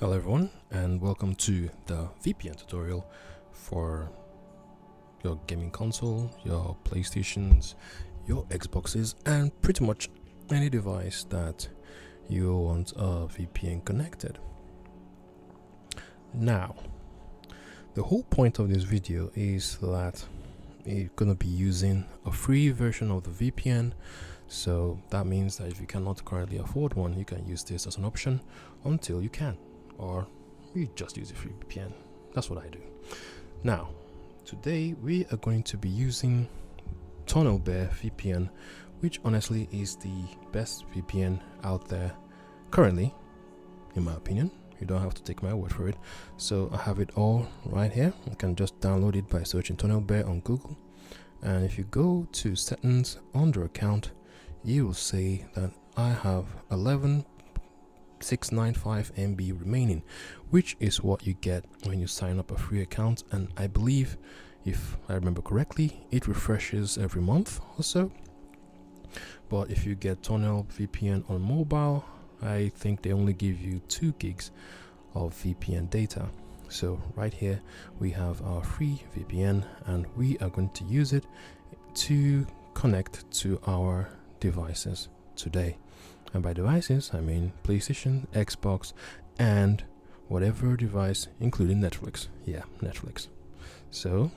Hello everyone, and welcome to the VPN tutorial for your gaming console, your PlayStations, your Xboxes, and pretty much any device that you want a VPN connected. Now, the whole point of this video is that you're gonna be using a free version of the VPN. So that means that if you cannot currently afford one, you can use this as an option until you can, or you just use a free VPN. That's what I do. Now, today we are going to be using Tunnel Bear VPN, which honestly is the best VPN out there currently, in my opinion. You don't have to take my word for it. So I have it all right here. You can just download it by searching Tunnel Bear on Google. And if you go to settings under account, you will see that I have 11,695 MB remaining, which is what you get when you sign up a free account. And I believe, if I remember correctly, it refreshes every month or so. But if you get Tunnel VPN on mobile, I think they only give you 2 gigs of VPN data. So right here we have our free VPN, and we are going to use it to connect to our devices today. And by devices I mean PlayStation, Xbox, and whatever device, including Netflix. Yeah, Netflix. So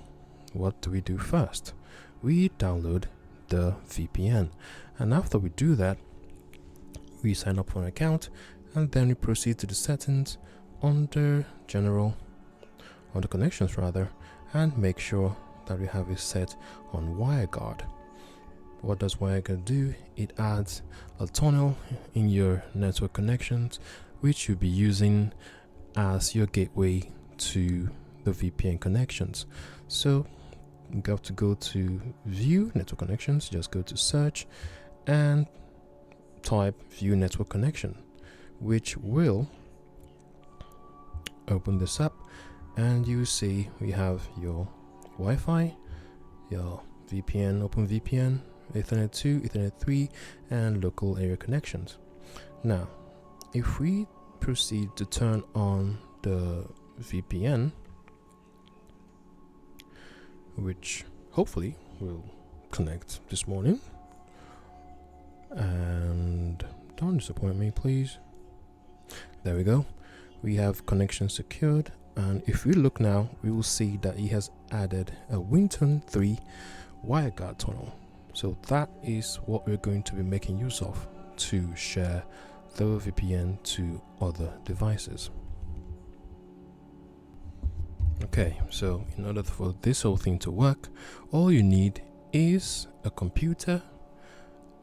what do we do first? We download the VPN, and after we do that, we sign up for an account, and then we proceed to the settings under general, under connections rather, and make sure that we have it set on WireGuard. What does WireGuard do? It adds a tunnel in your network connections, which you'll be using as your gateway to the VPN connections. So you have to go to view network connections, just go to search and type view network connection, which will open this up, and you see we have your Wi-Fi, your VPN, OpenVPN, Ethernet 2, Ethernet 3, and local area connections. Now, if we proceed to turn on the VPN, which hopefully will connect this morning, and don't disappoint me please. There we go. We have connection secured, and if we look now, we will see that he has added a Winton 3 WireGuard tunnel. So that is what we're going to be making use of to share the VPN to other devices. Okay, so in order for this whole thing to work, all you need is a computer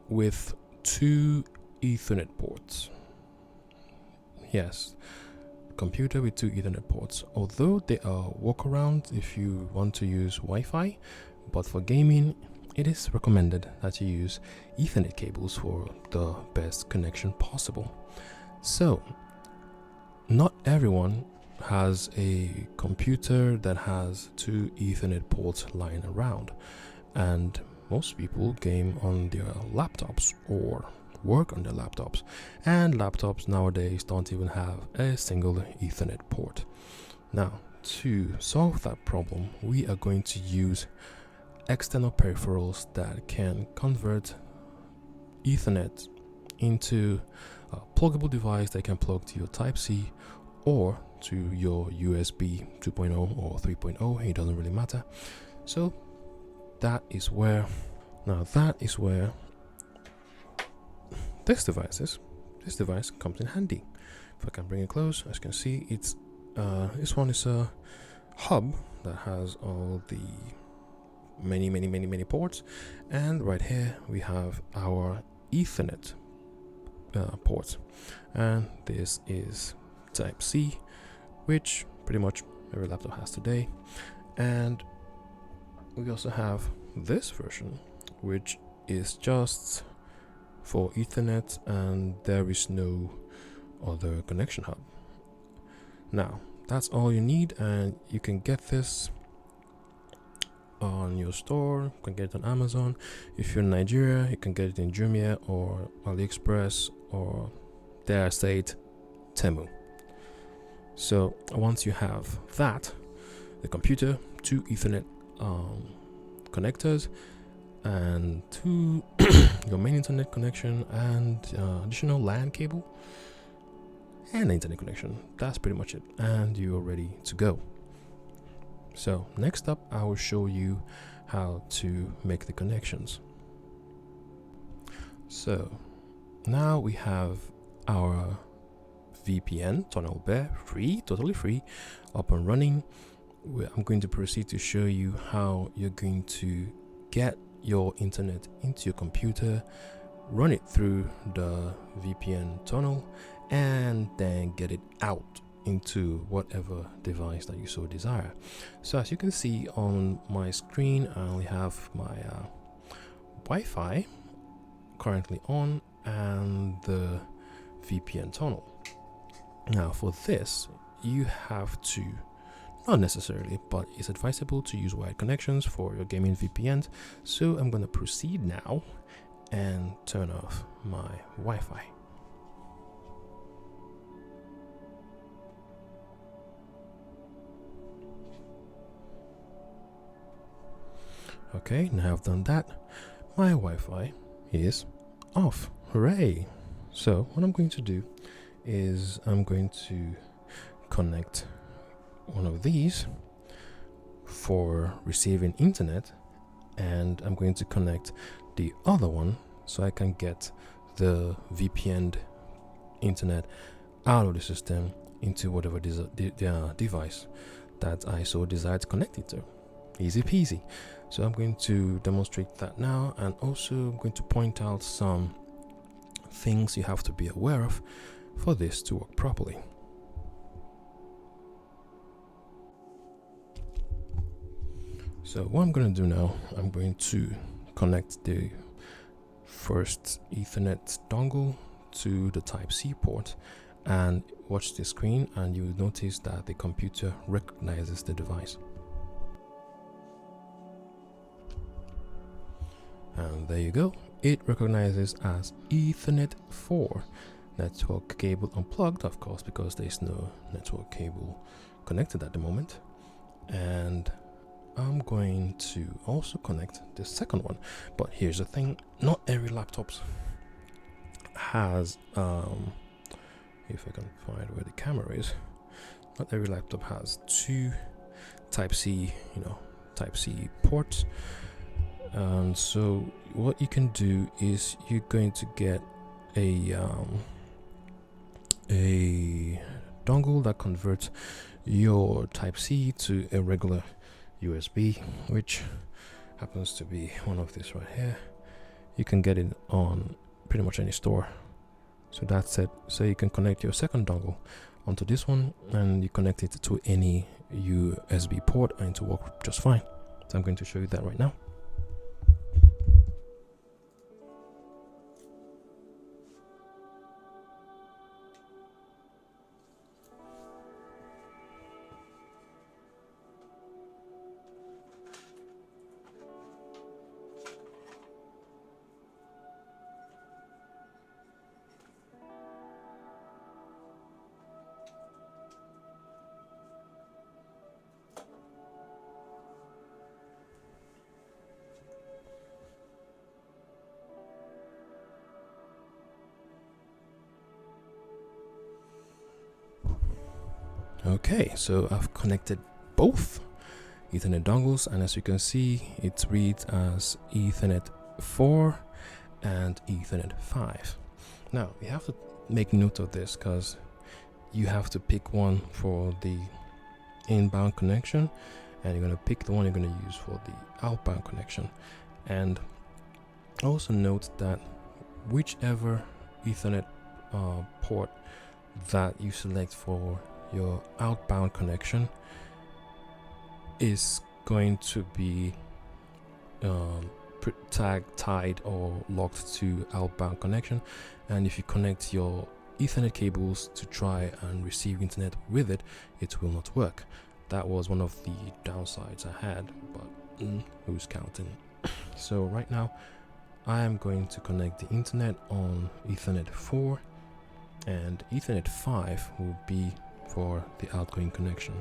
with 2 Ethernet ports. Yes, computer with 2 Ethernet ports. Although there are workarounds if you want to use Wi-Fi, but for gaming it is recommended that you use Ethernet cables for the best connection possible. So not everyone has a computer that has 2 Ethernet ports lying around, and most people game on their laptops or work on their laptops, and laptops nowadays don't even have a single Ethernet port. Now, to solve that problem, we are going to use external peripherals that can convert Ethernet into a pluggable device that can plug to your Type-C or to your USB 2.0 or 3.0. It doesn't really matter. So that is where this device comes in handy. If I can bring it close, as you can see, it's this one is a hub that has all the many ports, and right here we have our Ethernet ports, and this is Type-C, which pretty much every laptop has today. And we also have this version, which is just for Ethernet, and there is no other connection hub. Now that's all you need, and you can get this on your store. You can get it on Amazon. If you're in Nigeria, you can get it in Jumia or AliExpress, or dare I say it, Temu. So once you have that, the computer, 2 Ethernet connectors, and 2 your main internet connection, and additional LAN cable and internet connection. That's pretty much it, and you're ready to go. So next up, I will show you how to make the connections. So now we have our VPN tunnel bear totally free, up and running. I'm going to proceed to show you how you're going to get your internet into your computer, run it through the VPN tunnel, and then get it out into whatever device that you so desire. So as you can see on my screen, I only have my Wi-Fi currently on and the VPN tunnel. Now for this, you have to, not necessarily, but it's advisable to use wired connections for your gaming VPNs. So I'm going to proceed now and turn off my Wi-Fi. Okay, now I've done that, my Wi-Fi is off. Hooray! So what I'm going to do is I'm going to connect one of these for receiving internet, and I'm going to connect the other one so I can get the VPN internet out of the system into whatever device that I so desire to connect it to. Easy peasy. So I'm going to demonstrate that now, and also I'm going to point out some things you have to be aware of for this to work properly. So what I'm going to do now, I'm going to connect the first Ethernet dongle to the Type-C port, and watch the screen, and you'll notice that the computer recognizes the device. And there you go, it recognizes as Ethernet 4. Network cable unplugged, of course, because there's no network cable connected at the moment. And I'm going to also connect the second one. But here's the thing, not every laptop has, if I can find where the camera is, not every laptop has 2 Type-C, Type-C ports. And so what you can do is you're going to get a dongle that converts your Type-C to a regular USB, which happens to be one of these right here. You can get it on pretty much any store. So that's it. So you can connect your second dongle onto this one, and you connect it to any USB port, and to work just fine. So I'm going to show you that right now. Okay, so I've connected both Ethernet dongles, and as you can see, it reads as Ethernet 4 and Ethernet 5. Now you have to make note of this, because you have to pick one for the inbound connection, and you're going to pick the one you're going to use for the outbound connection. And also note that whichever Ethernet port that you select for your outbound connection is going to be tied or locked to outbound connection. And if you connect your Ethernet cables to try and receive internet with it, it will not work. That was one of the downsides I had, but who's counting? So right now I am going to connect the internet on Ethernet 4, and Ethernet 5 will be for the outgoing connection.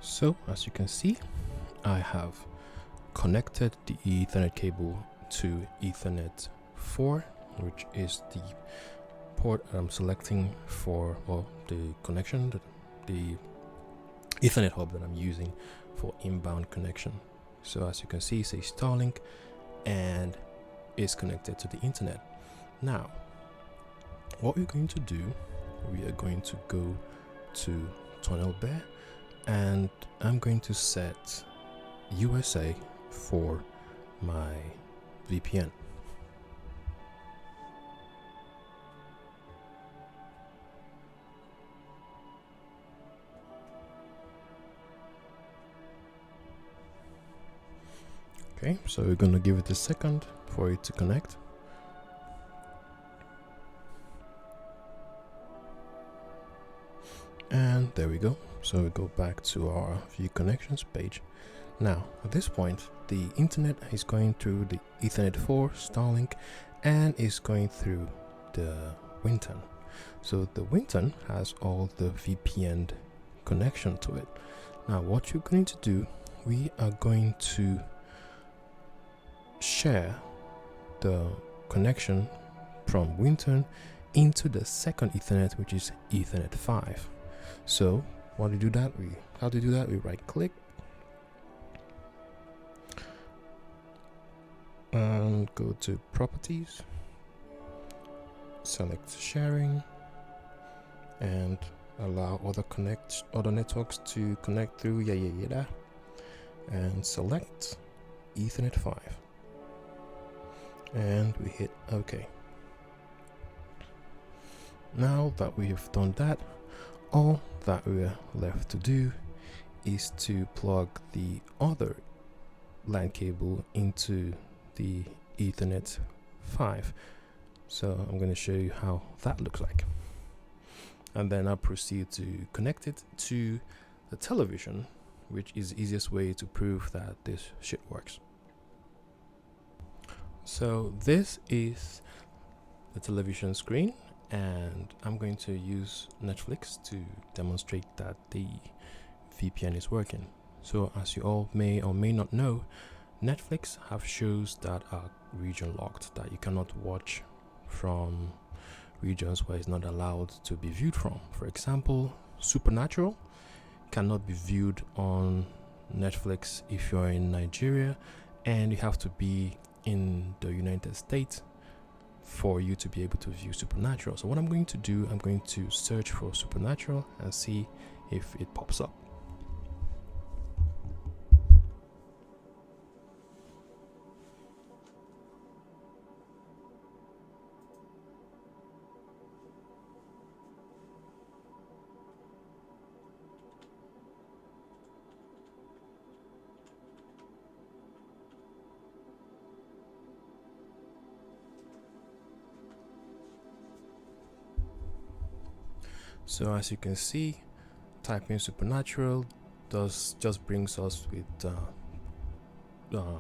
So as you can see, I have connected the Ethernet cable to Ethernet 4, which is the port I'm selecting for, or the connection, the Ethernet hub that I'm using for inbound connection. So as you can see, it says Starlink and is connected to the internet. Now, what we're going to do, we are going to go to Tunnel Bear, and I'm going to set USA for my VPN. Okay, so we're going to give it a second for it to connect. And there we go. So we go back to our view connections page. Now at this point, the internet is going through the Ethernet 4 Starlink and is going through the Winton. So the Winton has all the VPN connection to it. Now what you're going to do, we are going to share the connection from Winton into the second Ethernet, which is Ethernet 5. So how to do that? We right click and go to properties, select sharing, and allow other networks to connect through and select Ethernet 5, and we hit OK. Now that we have done that, all that we're left to do is to plug the other LAN cable into the Ethernet 5. So I'm going to show you how that looks like, and then I'll proceed to connect it to the television, which is the easiest way to prove that this shit works. So this is the television screen, and I'm going to use Netflix to demonstrate that the VPN is working. So as you all may or may not know, Netflix have shows that are region locked, that you cannot watch from regions where it's not allowed to be viewed from. For example, Supernatural cannot be viewed on Netflix if you're in Nigeria, and you have to be in the United States for you to be able to view Supernatural. So what I'm going to do, I'm going to search for Supernatural and see if it pops up. So as you can see, typing Supernatural just brings us with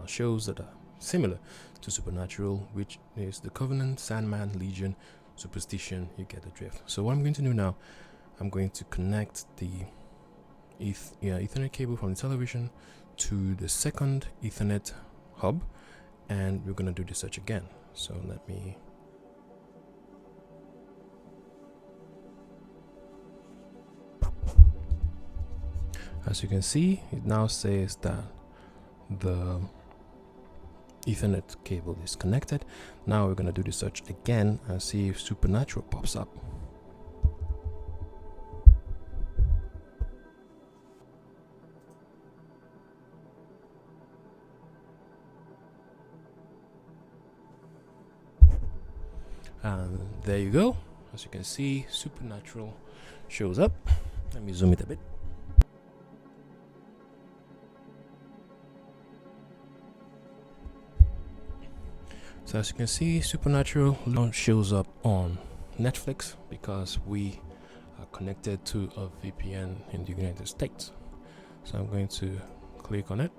shows that are similar to Supernatural, which is The Covenant, Sandman, Legion, Superstition. You get the drift. So what I'm going to do now, I'm going to connect the Ethernet cable from the television to the second Ethernet hub, and we're going to do the search again. So let me as you can see, it now says that the Ethernet cable is connected. Now we're going to do the search again and see if Supernatural pops up. And there you go. as you can see, Supernatural shows up. Let me zoom it a bit. So as you can see, Supernatural shows up on Netflix because we are connected to a VPN in the United States. So I'm going to click on it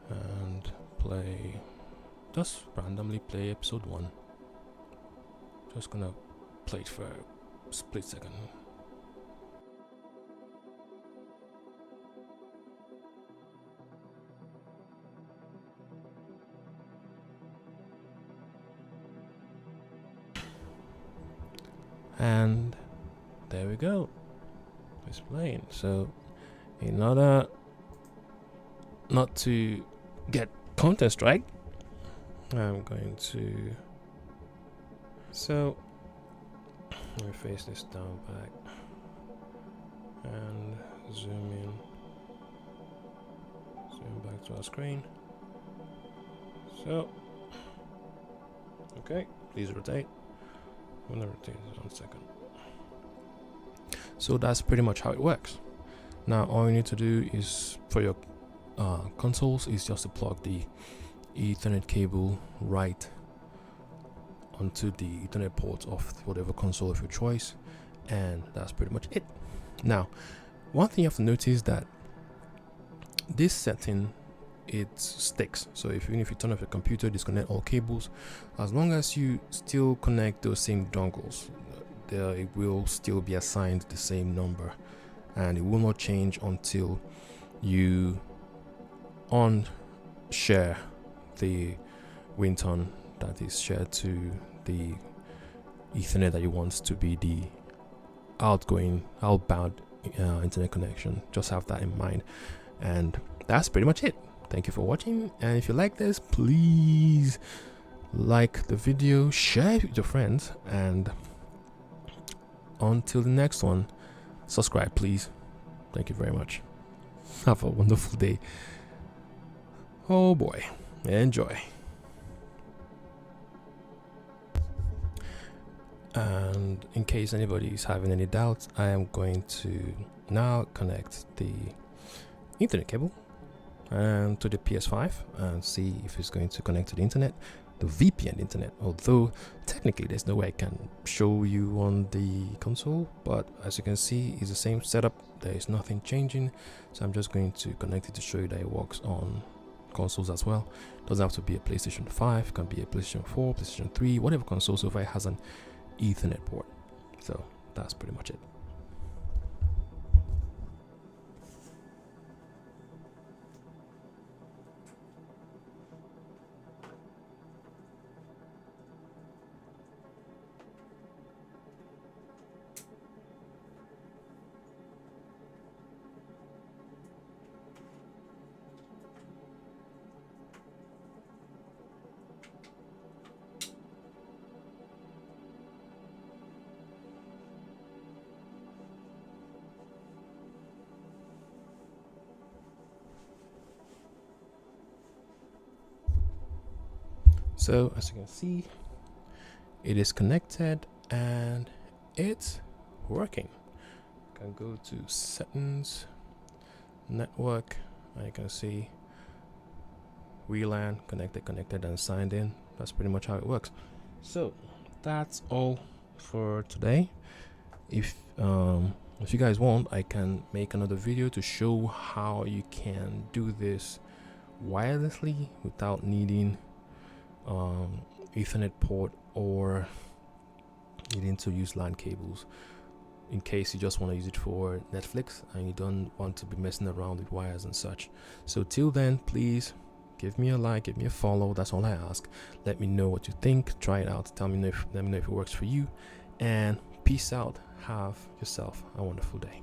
and just randomly play episode 1. Just gonna play it for a split second. And there we go, it's playing. So in order not to get content strike, I'm going to, so let me face this down back and zoom back to our screen. So okay, please rotate. I'm gonna rotate this 1 second. So that's pretty much how it works. Now all you need to do is, for your consoles, is just to plug the Ethernet cable right onto the Ethernet port of whatever console of your choice, and that's pretty much it. Now, one thing you have to notice that this setting, it sticks. So even if you turn off your computer, disconnect all cables, as long as you still connect those same dongles, it will still be assigned the same number, and it will not change until you share the Winton that is shared to the Ethernet that you want to be the outbound internet connection. Just have that in mind, and that's pretty much it. Thank you for watching, and if you like this, please like the video, share it with your friends, and until the next one, subscribe please. Thank you very much. Have a wonderful day. Oh boy, enjoy. And in case anybody is having any doubts, I am going to now connect the Ethernet cable and to the PS5 and see if it's going to connect to the internet, the VPN internet. Although technically there's no way I can show you on the console, but as you can see, it's the same setup. There is nothing changing, so I'm just going to connect it to show you that it works on consoles as well. Doesn't have to be a PlayStation 5, can be a PlayStation 4, PlayStation 3, whatever console so far it has an Ethernet port. So that's pretty much it. So as you can see, it is connected and it's working. You can go to settings, network, and you can see WLAN connected and signed in. That's pretty much how it works. So that's all for today. If you guys want, I can make another video to show how you can do this wirelessly without needing Ethernet port or needing to use LAN cables, in case you just want to use it for Netflix and you don't want to be messing around with wires and such. So till then, please give me a like, give me a follow. That's all I ask. Let me know what you think. Try it out. Let me know if it works for you, and peace out. Have yourself a wonderful day.